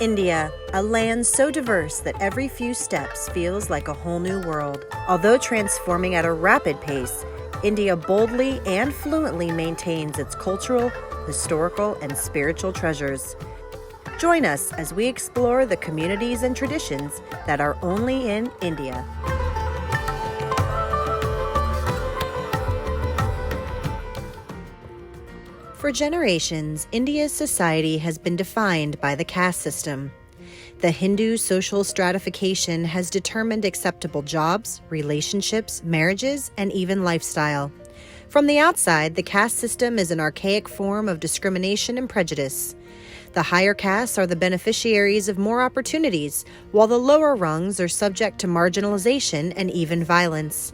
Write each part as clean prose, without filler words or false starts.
India, a land so diverse that every few steps feels like a whole new world. Although transforming at a rapid pace, India boldly and fluently maintains its cultural, historical, and spiritual treasures. Join us as we explore the communities and traditions that are only in India. For generations, India's society has been defined by the caste system. The Hindu social stratification has determined acceptable jobs, relationships, marriages, and even lifestyle. From the outside, the caste system is an archaic form of discrimination and prejudice. The higher castes are the beneficiaries of more opportunities, while the lower rungs are subject to marginalization and even violence.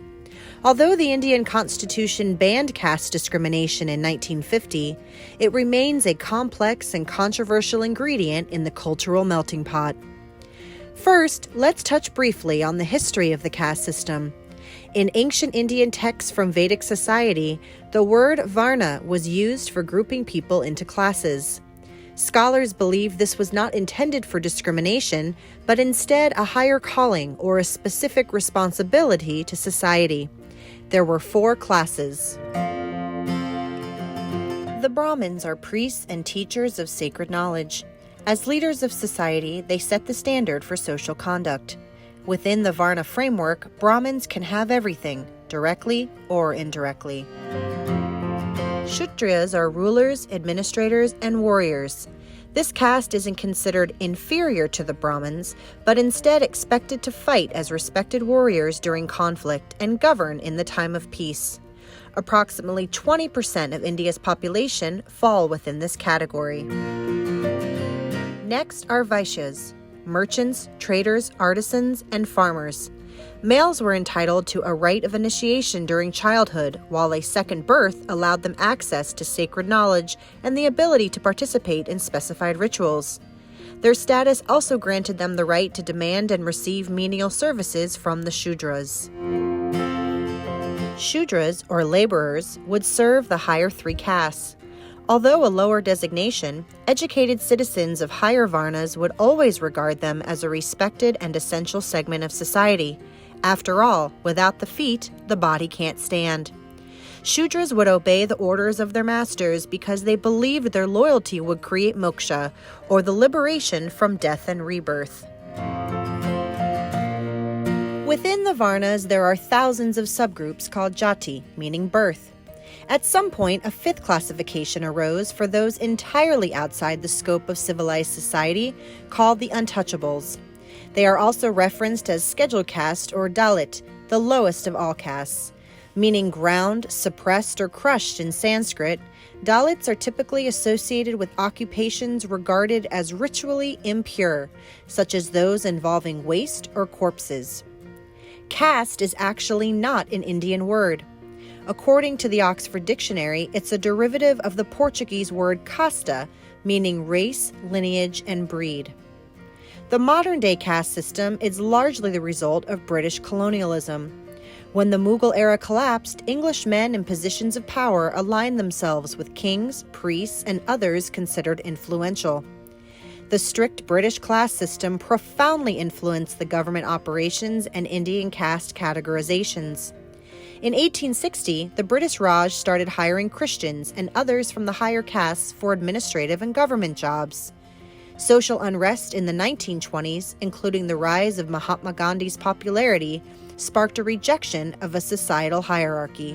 Although the Indian Constitution banned caste discrimination in 1950, it remains a complex and controversial ingredient in the cultural melting pot. First, let's touch briefly on the history of the caste system. In ancient Indian texts from Vedic society, the word varna was used for grouping people into classes. Scholars believe this was not intended for discrimination, but instead a higher calling or a specific responsibility to society. There were 4 classes. The Brahmins are priests and teachers of sacred knowledge. As leaders of society, they set the standard for social conduct. Within the Varna framework, Brahmins can have everything, directly or indirectly. Kshatriyas are rulers, administrators, and warriors. This caste isn't considered inferior to the Brahmins, but instead expected to fight as respected warriors during conflict and govern in the time of peace. Approximately 20% of India's population fall within this category. Next are Vaishyas, merchants, traders, artisans, and farmers. Males were entitled to a rite of initiation during childhood, while a second birth allowed them access to sacred knowledge and the ability to participate in specified rituals. Their status also granted them the right to demand and receive menial services from the Shudras. Shudras, or laborers, would serve the higher 3 castes. Although a lower designation, educated citizens of higher varnas would always regard them as a respected and essential segment of society. After all, without the feet, the body can't stand. Shudras would obey the orders of their masters because they believed their loyalty would create moksha, or the liberation from death and rebirth. Within the varnas, there are thousands of subgroups called Jati, meaning birth. At some point, a 5th classification arose for those entirely outside the scope of civilized society, called the untouchables. They are also referenced as scheduled caste or Dalit, the lowest of all castes. Meaning ground, suppressed, or crushed in Sanskrit, Dalits are typically associated with occupations regarded as ritually impure, such as those involving waste or corpses. Caste is actually not an Indian word. According to the Oxford Dictionary, it's a derivative of the Portuguese word casta, meaning race, lineage, and breed. The modern-day caste system is largely the result of British colonialism. When the Mughal era collapsed, English men in positions of power aligned themselves with kings, priests, and others considered influential. The strict British class system profoundly influenced the government operations and Indian caste categorizations. In 1860, the British Raj started hiring Christians and others from the higher castes for administrative and government jobs. Social unrest in the 1920s, including the rise of Mahatma Gandhi's popularity, sparked a rejection of a societal hierarchy.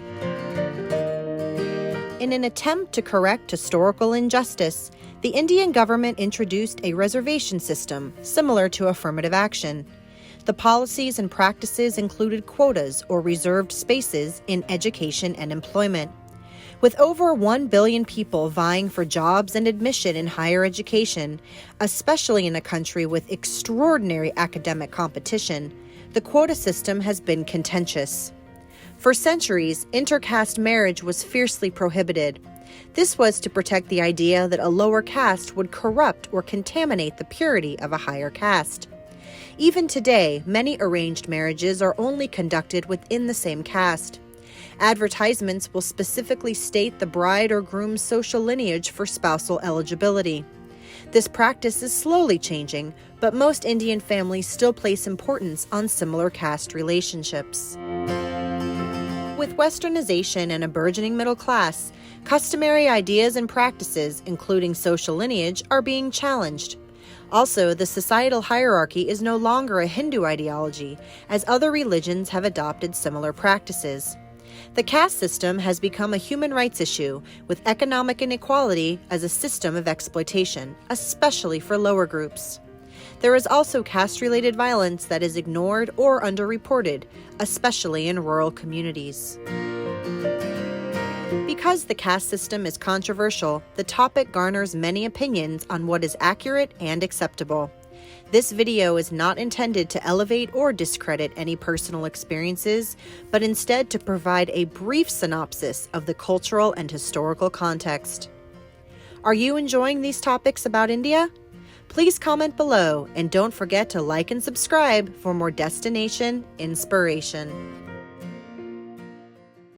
In an attempt to correct historical injustice, the Indian government introduced a reservation system similar to affirmative action. The policies and practices included quotas or reserved spaces in education and employment. With over 1 billion people vying for jobs and admission in higher education, especially in a country with extraordinary academic competition, the quota system has been contentious. For centuries, intercaste marriage was fiercely prohibited. This was to protect the idea that a lower caste would corrupt or contaminate the purity of a higher caste. Even today, many arranged marriages are only conducted within the same caste. Advertisements will specifically state the bride or groom's social lineage for spousal eligibility. This practice is slowly changing, but most Indian families still place importance on similar caste relationships. With westernization and a burgeoning middle class, customary ideas and practices, including social lineage, are being challenged. Also, the societal hierarchy is no longer a Hindu ideology, as other religions have adopted similar practices. The caste system has become a human rights issue, with economic inequality as a system of exploitation, especially for lower groups. There is also caste-related violence that is ignored or underreported, especially in rural communities. Because the caste system is controversial, the topic garners many opinions on what is accurate and acceptable. This video is not intended to elevate or discredit any personal experiences, but instead to provide a brief synopsis of the cultural and historical context. Are you enjoying these topics about India? Please comment below and don't forget to like and subscribe for more destination inspiration.